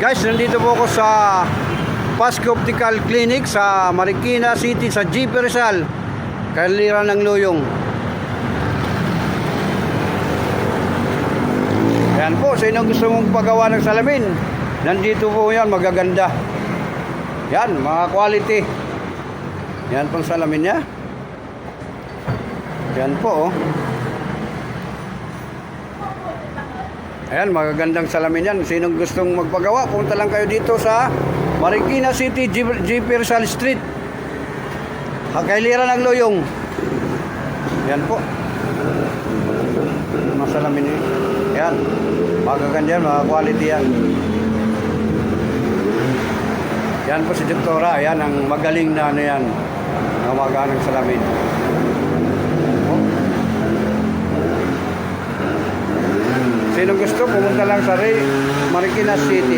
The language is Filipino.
Guys, nandito po ako sa Pasco Optical Clinic sa Marikina City sa GP Rizal, Kaliran ng Luyong. Ayan po, sa inyong gusto mong pagawa ng salamin, nandito po yan, magaganda. Yan, mga quality. Yan pong salamin niya. Yan po, oh. Ayan, magagandang salamin yan. Sinong gustong magpagawa, punta lang kayo dito sa Marikina City, GP Rizal Street, Kaliran ng Luyong. Yan po. Mga salamin yun. Yan, magaganda yan, mga quality yan. Yan po si Doktora. Yan ang magaling na ano yan, ang maganang salamin. Sino gusto, pumunta lang sa Marikina City.